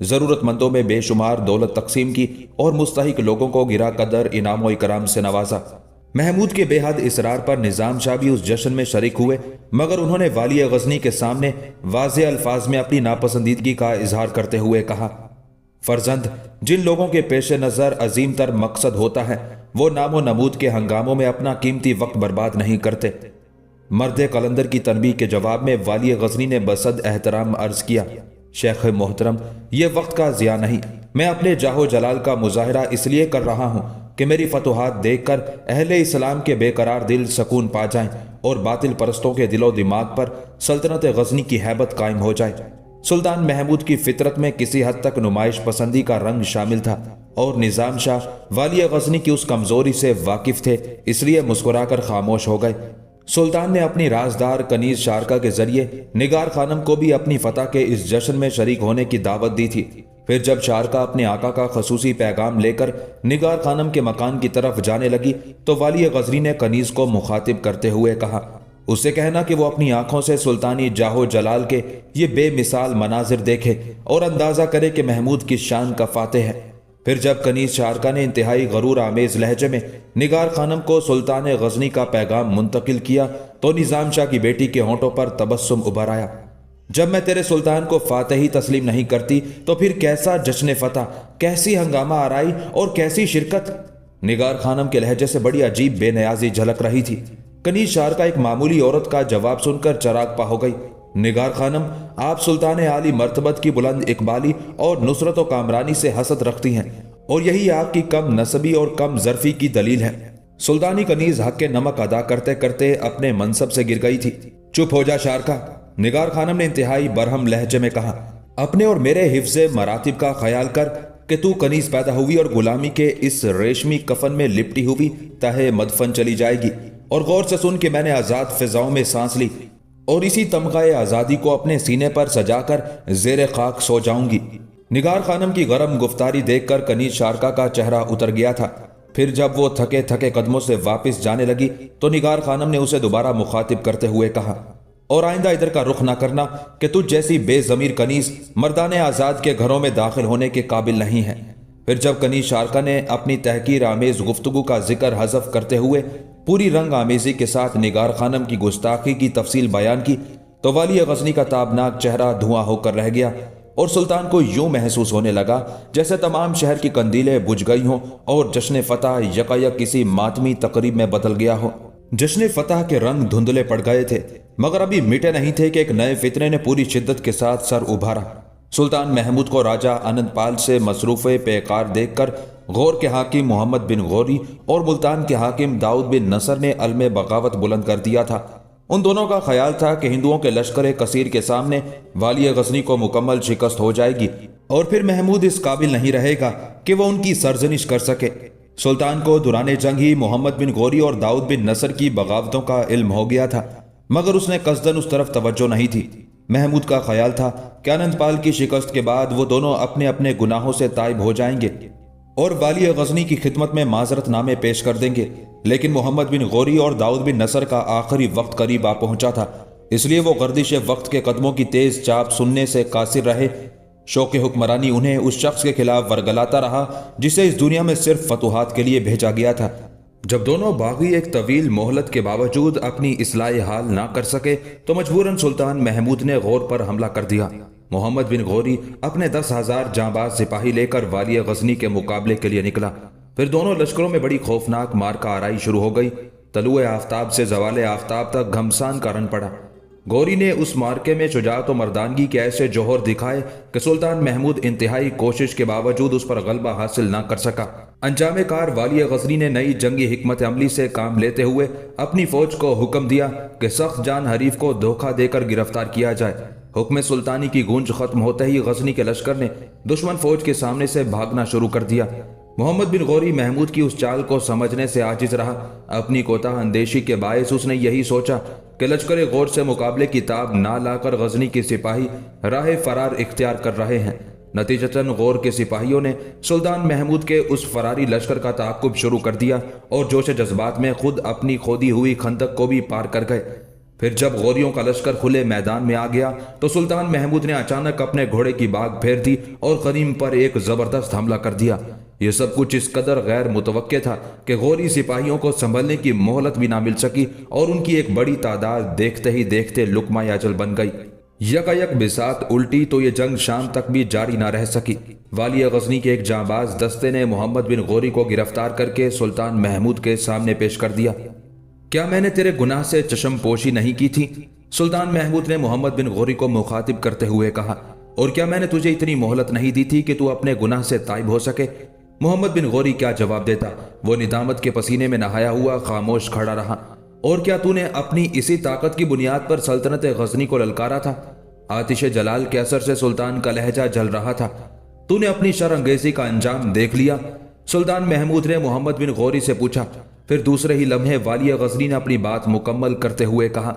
ضرورت مندوں میں بے شمار دولت تقسیم کی اور مستحق لوگوں کو گرا قدر انعام و اکرام سے نوازا۔ محمود کے بے حد اصرار پر نظام شاہ بھی اس جشن میں شریک ہوئے، مگر انہوں نے والی غزنی کے سامنے واضح الفاظ میں اپنی ناپسندیدگی کا اظہار کرتے ہوئے کہا، فرزند، جن لوگوں کے پیش نظر عظیم تر مقصد ہوتا ہے وہ نام و نمود کے ہنگاموں میں اپنا قیمتی وقت برباد نہیں کرتے۔ مرد قلندر کی تنبیہ کے جواب میں والی غزنی نے بصد احترام عرض کیا، شیخ محترم، یہ وقت کا ضیاع نہیں، میں اپنے جاہ و جلال کا مظاہرہ اس لیے کر رہا ہوں کہ میری فتوحات دیکھ کر اہل اسلام کے بے قرار دل سکون پا جائیں اور باطل پرستوں کے دل و دماغ پر سلطنت غزنی کی ہیبت قائم ہو جائے۔ سلطان محمود کی فطرت میں کسی حد تک نمائش پسندی کا رنگ شامل تھا اور نظام شاہ والی غزنی کی اس کمزوری سے واقف تھے، اس لیے مسکرا کر خاموش ہو گئے۔ سلطان نے اپنی رازدار کنیز شارکا کے ذریعے نگار خانم کو بھی اپنی فتح کے اس جشن میں شریک ہونے کی دعوت دی تھی۔ پھر جب شارکا اپنے آقا کا خصوصی پیغام لے کر نگار خانم کے مکان کی طرف جانے لگی تو والی غزنی نے کنیز کو مخاطب کرتے ہوئے کہا، اسے کہنا کہ وہ اپنی آنکھوں سے سلطانی جاہو جلال کے یہ بے مثال مناظر دیکھے اور اندازہ کرے کہ محمود کی شان کا فاتح ہے۔ پھر جب کنیز شارکا نے انتہائی غرور آمیز لہجے میں نگار خانم کو سلطان غزنی کا پیغام منتقل کیا تو نظام شاہ کی بیٹی کے ہونٹوں پر تبسم ابھر آیا۔ جب میں تیرے سلطان کو فاتحی تسلیم نہیں کرتی تو پھر کیسا جشن فتح، کیسی ہنگامہ آرائی اور کیسی شرکت۔ نگار خانم کے لہجے سے بڑی عجیب بے نیازی جھلک رہی تھی۔ کنیز شارکا ایک معمولی عورت کا جواب سن کر چراغ پا ہو گئی۔ نگار خانم، آپ سلطان عالی مرتبت کی بلند اقبالی اور نصرت و کامرانی سے حسد رکھتی ہیں اور یہی آپ کی کم نسبی اور کم ظرفی کی دلیل ہے۔ سلطانی کنیز حق کے نمک ادا کرتے کرتے اپنے منصب سے گر گئی تھی۔ چپ ہو جا شارکا، نگار خانم نے انتہائی برہم لہجے میں کہا، اپنے اور میرے حفظ مراتب کا خیال کر کہ تو کنیز پیدا ہوئی اور غلامی کے اس ریشمی کفن میں لپٹی ہوئی تہے مدفن چلی جائے گی، اور غور سے سن کہ میں نے آزاد فضاؤں میں سانس لی اور اسی تمغہ آزادی کو اپنے سینے پر سجا کر زیر خاک سو جاؤں گی۔ نگار خانم کی گرم گفتاری دیکھ کر کنیز شارکا کا چہرہ اتر گیا تھا۔ پھر جب وہ تھکے تھکے قدموں سے واپس جانے لگی تو نگار خانم نے اسے دوبارہ مخاطب کرتے ہوئے کہا، اور آئندہ ادھر کا رخ نہ کرنا کہ تجھ جیسی بے ضمیر کنیز مردان آزاد کے گھروں میں داخل ہونے کے قابل نہیں ہے۔ پھر جب کنیز شارکا نے اپنی تحقیر آمیز گفتگو کا ذکر حذف کرتے ہوئے پوری رنگ آمیزی کے ساتھ نگار خانم کی گستاخی کی تفصیل بیان کی تو والی غزنی کا تابناک چہرہ دھواں ہو کر رہ گیا اور سلطان کو یوں محسوس ہونے لگا جیسے تمام شہر کی قندیلیں بجھ گئی ہوں اور جشن فتح یکایک کسی ماتمی تقریب میں بدل گیا ہو۔ جشن فتح کے رنگ دھندلے پڑ گئے تھے مگر ابھی مٹے نہیں تھے کہ ایک نئے فتنے نے پوری شدت کے ساتھ سر ابھارا۔ سلطان محمود کو راجہ آنند پال سے مصروف پیکار دیکھ کر غور کے حاکم محمد بن غوری اور ملتان کے حاکم داؤد بن نصر نے علم بغاوت بلند کر دیا تھا۔ ان دونوں کا خیال تھا کہ ہندوؤں کے لشکر کثیر کے سامنے والی غزنی کو مکمل شکست ہو جائے گی اور پھر محمود اس قابل نہیں رہے گا کہ وہ ان کی سرزنش کر سکے۔ سلطان کو دوران جنگ ہی محمد بن غوری اور داؤد بن نصر کی بغاوتوں کا علم ہو گیا تھا مگر اس نے قصداً اس طرف توجہ نہیں تھی۔ محمود کا خیال تھا کہ آنند پال کی شکست کے بعد وہ دونوں اپنے اپنے گناہوں سے تائب ہو جائیں گے اور والی غزنی کی خدمت میں معذرت نامے پیش کر دیں گے، لیکن محمد بن غوری اور داؤد بن نصر کا آخری وقت قریب آ پہنچا تھا، اس لیے وہ گردش وقت کے قدموں کی تیز چاپ سننے سے قاصر رہے۔ شوق حکمرانی انہیں اس شخص کے خلاف ورگلاتا رہا جسے اس دنیا میں صرف فتوحات کے لیے بھیجا گیا تھا۔ جب دونوں باغی ایک طویل مہلت کے باوجود اپنی اصلاح حال نہ کر سکے تو مجبوراً سلطان محمود نے غور پر حملہ کر دیا۔ محمد بن غوری اپنے 10,000 جانباز سپاہی لے کر والی غزنی کے مقابلے کے لیے نکلا۔ پھر دونوں لشکروں میں بڑی خوفناک مارکہ آرائی شروع ہو گئی۔ طلوع آفتاب سے زوال آفتاب تک گھمسان کا رن پڑا۔ غوری نے اس مارکے میں شجاعت و مردانگی کے ایسے جوہر دکھائے کہ سلطان محمود انتہائی کوشش کے باوجود اس پر غلبہ حاصل نہ کر سکا۔ انجام کار والی غزنی نے نئی جنگی حکمت عملی سے کام لیتے ہوئے اپنی فوج کو حکم دیا کہ سخت جان حریف کو دھوکہ دے کر گرفتار کیا جائے۔ حکم سلطانی کی گونج ختم ہوتے ہی غزنی کے لشکر نے دشمن فوج کے سامنے سے بھاگنا شروع کر دیا۔ محمد بن غوری محمود کی اس چال کو سمجھنے سے عاجز رہا۔ اپنی کوتاہ اندیشی کے باعث اس نے یہی سوچا کہ لشکر غور سے مقابلے کی تاب نہ لا کر غزنی کی سپاہی راہ فرار اختیار کر رہے ہیں۔ نتیجتاً غور کے سپاہیوں نے سلطان محمود کے اس فراری لشکر کا تعاقب شروع کر دیا اور جوش جذبات میں خود اپنی کھودی ہوئی خندق کو بھی پار کر گئے۔ پھر جب غوریوں کا لشکر کھلے میدان میں آ گیا تو سلطان محمود نے اچانک اپنے گھوڑے کی باگ پھیر دی اور غنیم پر ایک زبردست حملہ کر دیا۔ یہ سب کچھ اس قدر غیر متوقع تھا کہ غوری سپاہیوں کو سنبھلنے کی مہلت بھی نہ مل سکی اور ان کی ایک بڑی تعداد دیکھتے ہی دیکھتے لقمہ اجل بن گئی۔ یکایک بساط الٹی تو یہ جنگ شام تک بھی جاری نہ رہ سکی۔ والی غزنی کے ایک جانباز دستے نے محمد بن غوری کو گرفتار کر کے سلطان محمود کے سامنے پیش کر دیا۔ کیا میں نے تیرے گناہ سے چشم پوشی نہیں کی تھی؟ سلطان محمود نے محمد بن غوری کو مخاطب کرتے ہوئے کہا، اور کیا میں نے تجھے اتنی مہلت نہیں دی تھی کہ تو اپنے گناہ سے تائب ہو سکے؟ محمد بن غوری کیا جواب دیتا؟ وہ ندامت کے پسینے میں نہایا ہوا خاموش کھڑا رہا۔ اور کیا تو نے اپنی اسی طاقت کی بنیاد پر سلطنت غزنی کو للکارا تھا؟ آتش جلال کے اثر سے سلطان کا لہجہ جل رہا تھا۔ تو نے اپنی شر انگیزی کا انجام دیکھ لیا؟ سلطان محمود نے محمد بن غوری سے پوچھا۔ پھر دوسرے ہی لمحے والی غزنی نے اپنی بات مکمل کرتے ہوئے کہا،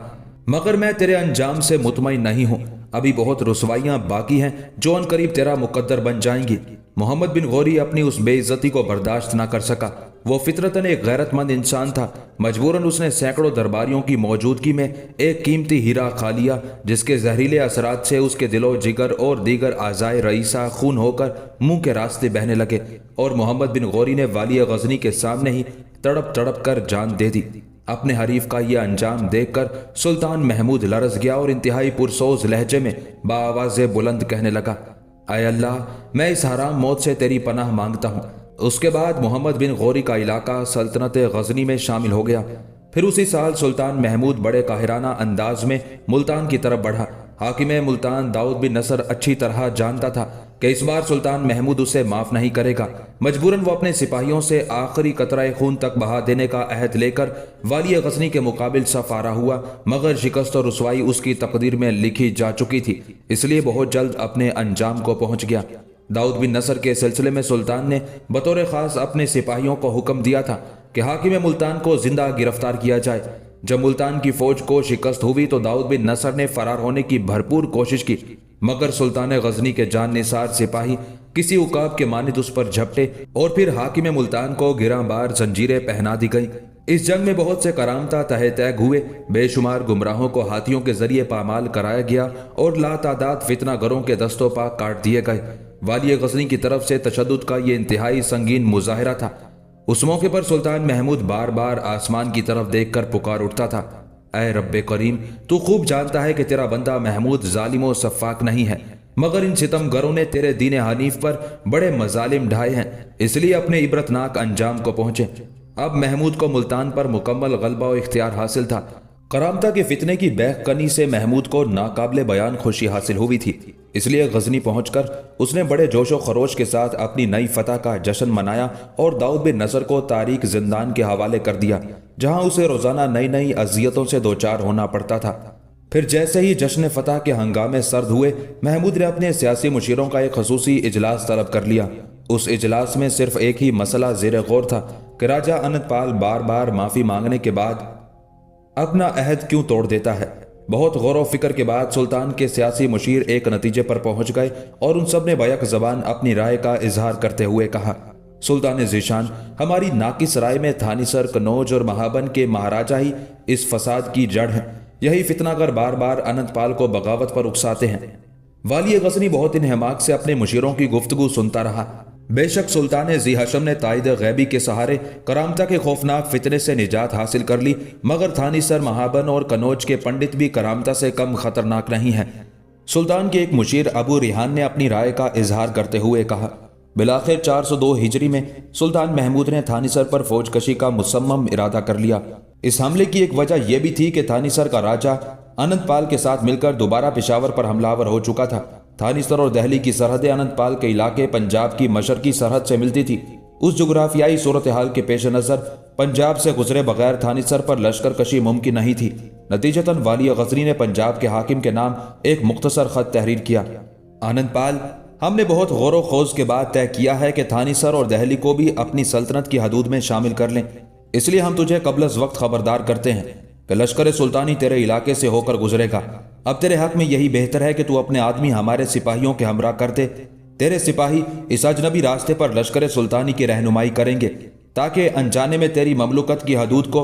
مگر میں تیرے انجام سے مطمئن نہیں ہوں۔ ابھی بہت رسوائیاں باقی ہیں جو ان قریب تیرا مقدر بن جائیں گی۔ محمد بن غوری اپنی اس بے عزتی کو برداشت نہ کر سکا۔ وہ فطرتاً ایک غیرت مند انسان تھا۔ مجبوراً اس نے سینکڑوں درباریوں کی موجودگی میں ایک قیمتی ہیرا کھا لیا جس کے زہریلے اثرات سے اس کے دل و جگر اور دیگر اعضائے رئیسہ خون ہو کر منہ کے راستے بہنے لگے، اور محمد بن غوری نے والی غزنی کے سامنے ہی تڑپ تڑپ کر جان دے دی۔ اپنے حریف کا یہ انجام دیکھ کر سلطان محمود لرز گیا اور انتہائی پرسوز لہجے میں بآواز بلند کہنے لگا، اے اللہ، میں اس حرام موت سے تیری پناہ مانگتا ہوں۔ اس کے بعد محمد بن غوری کا علاقہ سلطنت غزنی میں شامل ہو گیا۔ پھر اسی سال سلطان محمود بڑے قاہرانہ انداز میں ملتان کی طرف بڑھا۔ حاکم ملتان داؤد بن نصر اچھی طرح جانتا تھا کہ اس بار سلطان محمود اسے معاف نہیں کرے گا۔ مجبوراً وہ اپنے سپاہیوں سے آخری قطرہ خون تک بہا دینے کا عہد لے کر والی غزنی کے مقابل صف آرا ہوا، مگر شکست اور رسوائی اس کی تقدیر میں لکھی جا چکی تھی، اس لیے بہت جلد اپنے انجام کو پہنچ گیا۔ داؤد بن نصر کے سلسلے میں سلطان نے بطور خاص اپنے سپاہیوں کو حکم دیا تھا کہ حاکم ملتان کو زندہ گرفتار کیا جائے۔ جب ملتان کی فوج کو شکست ہوئی تو داؤد بن نصر نے فرار ہونے کی بھرپور کوشش کی، مگر سلطان غزنی کے جان نثار سپاہی کسی عقاب کے مانند اس پر جھپٹے اور پھر حاکم ملتان کو گراں بار زنجیریں پہنا دی گئیں۔ اس جنگ میں بہت سے کرامتا تہہ تیگ ہوئے، بے شمار گمراہوں کو ہاتھیوں کے ذریعے پامال کرایا گیا اور لاتعداد فتنہ گروں کے دستوں پا کاٹ دیے گئے۔ والی غزنی کی طرف سے تشدد کا یہ انتہائی سنگین مظاہرہ تھا۔ اس موقع پر سلطان محمود بار بار آسمان کی طرف دیکھ کر پکار اٹھتا تھا، اے رب کریم، تو خوب جانتا ہے کہ تیرا بندہ محمود ظالم و سفاک نہیں ہے، مگر ان ستم گروں نے تیرے دین حنیف پر بڑے مظالم ڈھائے ہیں، اس لیے اپنے عبرتناک انجام کو پہنچے۔ اب محمود کو ملتان پر مکمل غلبہ و اختیار حاصل تھا۔ کرامتا کے فتنے کی بیخ کنی سے محمود کو ناقابل بیان خوشی حاصل ہوئی تھی، اس لیے غزنی پہنچ کر اس نے بڑے جوش و خروش کے ساتھ اپنی نئی فتح کا جشن منایا اور داؤد بن نصر کو تاریک زندان کے حوالے کر دیا، جہاں اسے روزانہ نئی نئی اذیتوں سے دوچار ہونا پڑتا تھا۔ پھر جیسے ہی جشن فتح کے ہنگامے سرد ہوئے، محمود نے اپنے سیاسی مشیروں کا ایک خصوصی اجلاس طلب کر لیا۔ اس اجلاس میں صرف ایک ہی مسئلہ زیر غور تھا کہ راجہ انت پال بار بار معافی مانگنے کے بعد اپنا عہد کیوں توڑ دیتا ہے۔ بہت غور و فکر کے بعد سلطان کے سیاسی مشیر ایک نتیجے پر پہنچ گئے اور ان سب نے بیک زبان اپنی رائے کا اظہار کرتے ہوئے کہا، سلطان ذیشان، ہماری ناقص رائے میں تھانیسر، کنوج اور مہابن کے مہاراجہ ہی اس فساد کی جڑ ہیں۔ یہی فتنہ گر بار بار انت پال کو بغاوت پر اکساتے ہیں۔ والی غزنی بہت انہماک سے اپنے مشیروں کی گفتگو سنتا رہا۔ بے شک سلطان ذی حشم نے تائید غیبی کے سہارے کرامتا کے خوفناک فتنے سے نجات حاصل کر لی، مگر تھانیسر، مہابن اور کنوج کے پنڈت بھی کرامتا سے کم خطرناک نہیں ہیں۔ سلطان کے ایک مشیر ابو ریحان نے اپنی رائے کا اظہار کرتے ہوئے کہا، بالآخر 402 ہجری میں سلطان محمود نے تھانیسر پر فوج کشی کا مصمم ارادہ کر لیا۔ اس حملے کی ایک وجہ یہ بھی تھی کہ تھانیسر کا راجہ انت پال کے ساتھ مل کر دوبارہ پشاور پر حملہ آور ہو چکا تھا۔ تھانیسر اور دہلی کی سرحد انت پال کے علاقے پنجاب کی مشرقی سرحد سے ملتی تھی۔ اس جغرافیائی صورتحال کے پیش نظر پنجاب سے گزرے بغیر تھانیسر پر لشکر کشی ممکن نہیں تھی۔ نتیجتاً والی غزنی نے پنجاب کے حاکم کے نام ایک مختصر خط تحریر کیا، آنند پال، ہم نے بہت غور و خوض کے بعد طے کیا ہے کہ تھانیسر اور دہلی کو بھی اپنی سلطنت کی حدود میں شامل کر لیں، اس لیے ہم تجھے قبل از وقت خبردار کرتے ہیں کہ لشکر سلطانی تیرے علاقے سے ہو کر گزرے گا۔ اب تیرے حق میں یہی بہتر ہے کہ تو اپنے آدمی ہمارے سپاہیوں کے ہمراہ کر دے۔ تیرے سپاہی اس اجنبی راستے پر لشکر سلطانی کی رہنمائی کریں گے تاکہ انجانے میں تیری مملکت کی حدود کو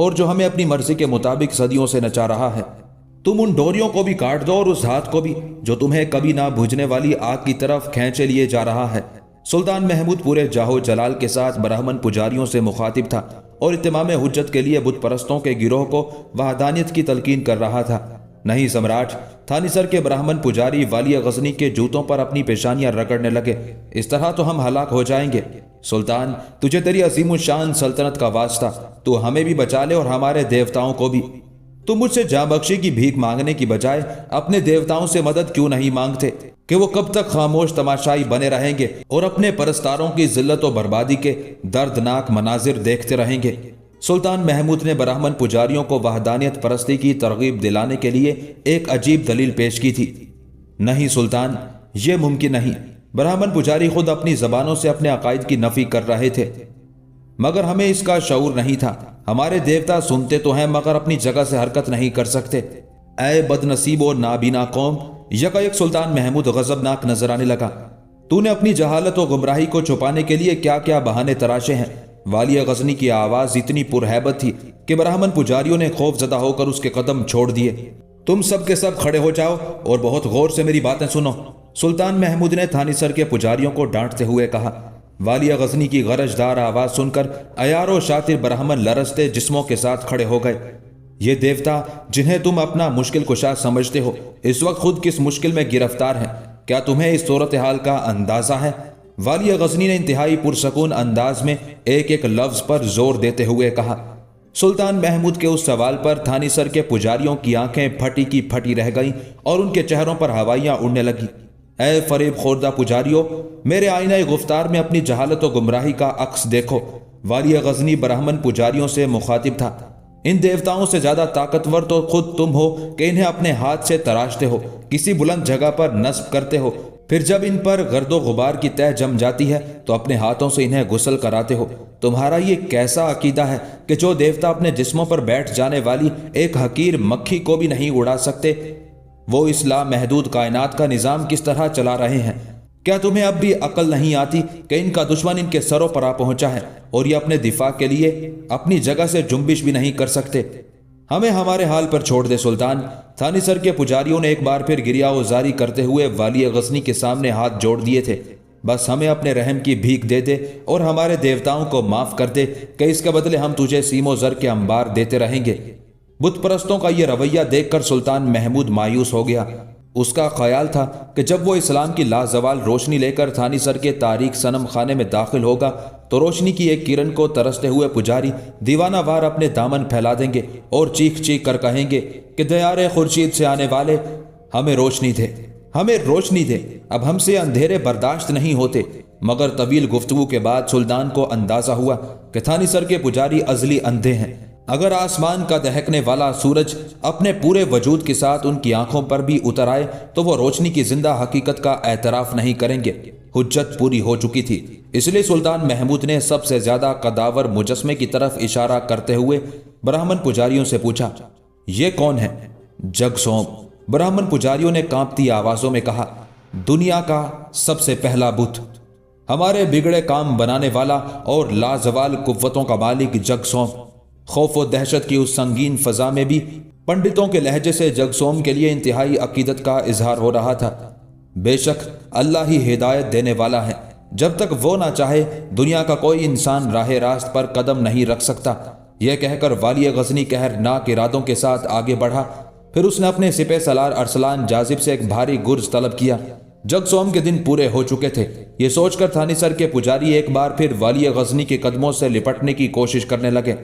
اور جو ہمیں اپنی مرضی کے مطابق صدیوں سے نچا رہا ہے۔ تم ان ڈوریوں کو بھی کاٹ دو اور اس ہاتھ کو بھی جو تمہیں کبھی نہ بجھنے والی آگ کی طرف کھینچے لیے جا رہا ہے۔ سلطان محمود پورے جاہو جلال کے ساتھ برہمن پجاریوں سے مخاطب تھا اور اتمام حجت کے لیے بت پرستوں کے گروہ کو وحدانیت کی تلقین کر رہا تھا۔ نہیں سمراٹ، تھانیسر کے برہمن پجاری والی غزنی کے جوتوں پر اپنی پیشانیاں رگڑنے لگے۔ اس طرح تو ہم ہلاک ہو جائیں گے۔ سلطان، تجھے تیری عظیم الشان سلطنت کا واسطہ، تو ہمیں بھی بچا لے اور ہمارے دیوتاؤں کو بھی۔ تم مجھ سے جاں بخشی کی بھیک مانگنے کی بجائے اپنے دیوتاؤں سے مدد کیوں نہیں مانگتے کہ وہ کب تک خاموش تماشائی بنے رہیں گے اور اپنے پرستاروں کی ذلت و بربادی کے دردناک مناظر دیکھتے رہیں گے؟ سلطان محمود نے برہمن پجاریوں کو وحدانیت پرستی کی ترغیب دلانے کے لیے ایک عجیب دلیل پیش کی تھی۔ نہیں سلطان، یہ ممکن نہیں۔ برہمن پجاری خود اپنی زبانوں سے اپنے عقائد کی نفی کر رہے تھے، مگر ہمیں اس کا شعور نہیں تھا۔ ہمارے دیوتا سنتے تو ہیں مگر اپنی جگہ سے حرکت نہیں کر سکتے۔ اے بد نصیب و نابینا قوم! یکایک سلطان محمود غضبناک نظر آنے لگا۔ تو نے اپنی جہالت و گمراہی کو چھپانے کے لیے کیا کیا بہانے تراشے ہیں؟ والی غزنی کی آواز اتنی پرہیبت تھی کہ برہمن پجاریوں نے خوف زدہ ہو کر اس کے قدم چھوڑ دیے۔ تم سب کے سب کھڑے ہو جاؤ اور بہت غور سے میری باتیں سنو، سلطان محمود نے تھانیسر کے پجاریوں کو ڈانٹتے ہوئے کہا۔ والی غزنی کی غرجدار آواز سن کر عیار و شاطر برہمن لرزتے جسموں کے ساتھ کھڑے ہو گئے۔ یہ دیوتا جنہیں تم اپنا مشکل کشا سمجھتے ہو اس وقت خود کس مشکل میں گرفتار ہیں، کیا تمہیں اس صورتحال کا اندازہ ہے؟ والی غزنی نے انتہائی پرسکون انداز میں ایک ایک لفظ پر زور دیتے ہوئے کہا۔ سلطان محمود کے اس سوال پر تھانیسر کے پجاریوں کی آنکھیں پھٹی کی پھٹی رہ گئیں اور ان کے چہروں پر ہوائیاں اڑنے لگیں۔ اے فریب خوردہ پجاریوں، میرے آئینہ گفتار میں اپنی جہالت و گمراہی کا عکس دیکھو۔ والی غزنی برہمن پجاریوں سے مخاطب تھا۔ ان دیوتاؤں سے زیادہ طاقتور تو خود تم ہو کہ انہیں اپنے ہاتھ سے تراشتے ہو، کسی بلند جگہ پر نصب کرتے ہو، پھر جب ان پر گرد و غبار کی تہ جم جاتی ہے تو اپنے ہاتھوں سے انہیں غسل کراتے ہو۔ تمہارا یہ کیسا عقیدہ ہے کہ جو دیوتا اپنے جسموں پر بیٹھ جانے والی ایک حقیر مکھی کو بھی نہیں اڑا سکتے، وہ اس لامحدود کائنات کا نظام کس طرح چلا رہے ہیں؟ کیا تمہیں اب بھی عقل نہیں آتی کہ ان کا دشمن ان کے سروں پر آ پہنچا ہے اور یہ اپنے دفاع کے لیے اپنی جگہ سے جنبش بھی نہیں کر سکتے؟ ہمیں ہمارے حال پر چھوڑ دے سلطان۔ تھانیسر کے پجاریوں نے ایک بار پھر گریہ وزاری کرتے ہوئے والی غزنی کے سامنے ہاتھ جوڑ دیے تھے۔ بس ہمیں اپنے رحم کی بھیک دے دے اور ہمارے دیوتاؤں کو معاف کر دے کہ اس کے بدلے ہم تجھے سیم و زر کے انبار دیتے رہیں گے۔ بت پرستوں کا یہ رویہ دیکھ کر سلطان محمود مایوس ہو گیا۔ اس کا خیال تھا کہ جب وہ اسلام کی لازوال روشنی لے کر تھانیسر کے تاریک صنم خانے میں داخل ہوگا تو روشنی کی ایک کرن کو ترستے ہوئے پجاری دیوانہ وار اپنے دامن پھیلا دیں گے اور چیخ چیخ کر کہیں گے کہ دیار خورشید سے آنے والے، ہمیں روشنی دے، ہمیں روشنی دے، اب ہم سے اندھیرے برداشت نہیں ہوتے۔ مگر طویل گفتگو کے بعد سلطان کو اندازہ ہوا کہ تھانیسر کے پجاری ازلی اندھے ہیں۔ اگر آسمان کا دہکنے والا سورج اپنے پورے وجود کے ساتھ ان کی آنکھوں پر بھی اتر آئے تو وہ روشنی کی زندہ حقیقت کا اعتراف نہیں کریں گے۔ حجت پوری ہو چکی تھی، اس لیے سلطان محمود نے سب سے زیادہ قداور مجسمے کی طرف اشارہ کرتے ہوئے برہمن پجاریوں سے پوچھا، یہ کون ہے؟ جگ سوم، برہمن پجاریوں نے کانپتی آوازوں میں کہا، دنیا کا سب سے پہلا بت، ہمارے بگڑے کام بنانے والا اور لازوال قوتوں کا مالک جگ سوم۔ خوف و دہشت کی اس سنگین فضا میں بھی پنڈتوں کے لہجے سے جگ سوم کے لیے انتہائی عقیدت کا اظہار ہو رہا تھا۔ بے شک اللہ ہی ہدایت دینے والا ہے، جب تک وہ نہ چاہے دنیا کا کوئی انسان راہ راست پر قدم نہیں رکھ سکتا۔ یہ کہہ کر والی غزنی قہرناک ارادوں کے ساتھ آگے بڑھا، پھر اس نے اپنے سپہ سالار ارسلان جاذب سے ایک بھاری گرز طلب کیا۔ جگ سوم کے دن پورے ہو چکے تھے۔ یہ سوچ کر تھانیسر کے پجاری ایک بار پھر والی غزنی کے قدموں سے لپٹنے کی کوشش کرنے لگے۔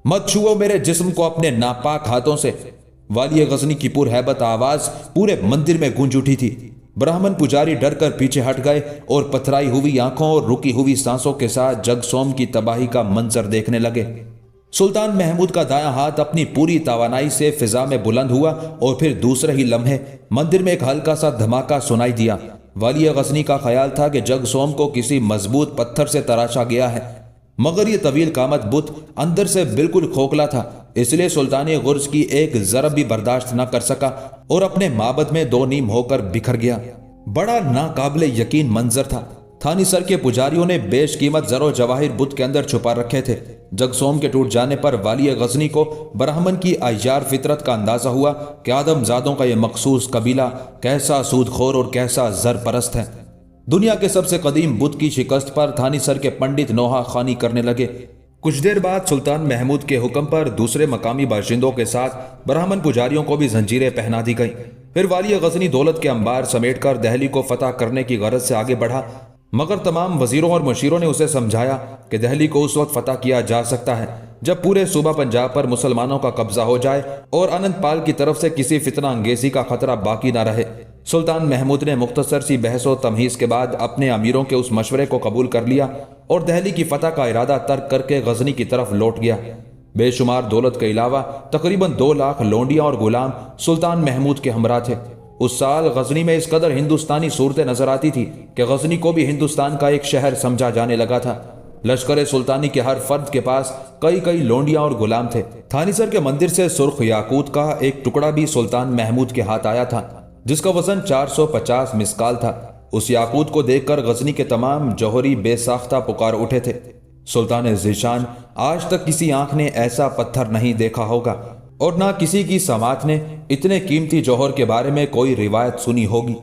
مت چھوؤ میرے جسم کو اپنے ناپاک ہاتھوں سے، والی غزنی کی پرہیبت آواز پورے مندر میں گونج اٹھی تھی۔ برہمن پجاری ڈر کر پیچھے ہٹ گئے اور پتھرائی ہوئی آنکھوں اور رکی ہوئی سانسوں کے ساتھ جگ سوم کی تباہی کا منظر دیکھنے لگے۔ سلطان محمود کا دایاں ہاتھ اپنی پوری توانائی سے فضا میں بلند ہوا اور پھر دوسرے ہی لمحے مندر میں ایک ہلکا سا دھماکہ سنائی دیا۔ والی غزنی کا خیال تھا کہ جگ سوم کو کسی مضبوط پتھر سے تراشا گیا ہے، مگر یہ طویل قامت بت اندر سے بالکل کھوکھلا تھا، اس لیے سلطانی غرض کی ایک ضرب بھی برداشت نہ کر سکا اور اپنے معبد میں دو نیم ہو کر بکھر گیا۔ بڑا ناقابل یقین منظر تھا۔ تھانی سر کے پجاریوں نے بیش قیمت زر و جواہر بت کے اندر چھپا رکھے تھے۔ جگ سوم کے ٹوٹ جانے پر والی غزنی کو برہمن کی عیار فطرت کا اندازہ ہوا کہ آدم زادوں کا یہ مخصوص قبیلہ کیسا سود خور اور کیسا زر پرست ہے۔ دنیا کے سب سے قدیم بت کی شکست پر تھانی سر کے پنڈت نوحہ خوانی کرنے لگے۔ کچھ دیر بعد سلطان محمود کے حکم پر دوسرے مقامی باشندوں کے ساتھ برہمن پجاریوں کو بھی زنجیریں پہنا دی گئیں۔ پھر والی غزنی دولت کے انبار سمیٹ کر دہلی کو فتح کرنے کی غرض سے آگے بڑھا، مگر تمام وزیروں اور مشیروں نے اسے سمجھایا کہ دہلی کو اس وقت فتح کیا جا سکتا ہے جب پورے صوبہ پنجاب پر مسلمانوں کا قبضہ ہو جائے اور آنند پال کی طرف سے کسی فتنہ انگیزی کا خطرہ باقی نہ رہے۔ سلطان محمود نے مختصر سی بحث و تمہیز کے بعد اپنے امیروں کے اس مشورے کو قبول کر لیا اور دہلی کی فتح کا ارادہ ترک کر کے غزنی کی طرف لوٹ گیا۔ بے شمار دولت کے علاوہ تقریباً 2 لاکھ لونڈیاں اور غلام سلطان محمود کے ہمراہ تھے۔ اس سال غزنی میں اس قدر ہندوستانی صورتیں نظر آتی تھی کہ غزنی کو بھی ہندوستان کا ایک شہر سمجھا جانے لگا تھا۔ لشکر سلطانی کے ہر فرد کے پاس کئی لونڈیاں اور غلام تھے۔ تھانی سر کے مندر سے سرخ یاقوت کا ایک ٹکڑا بھی سلطان محمود کے ہاتھ آیا تھا جس کا وزن 450 مسکال تھا۔ اس یاقوت کو دیکھ کر غزنی کے تمام جوہری بے ساختہ پکار اٹھے تھے۔ سلطان ذیشان آج تک کسی آنکھ نے ایسا پتھر نہیں دیکھا ہوگا اور نہ کسی کی سماعت نے اتنے قیمتی جوہر کے بارے میں کوئی روایت سنی ہوگی۔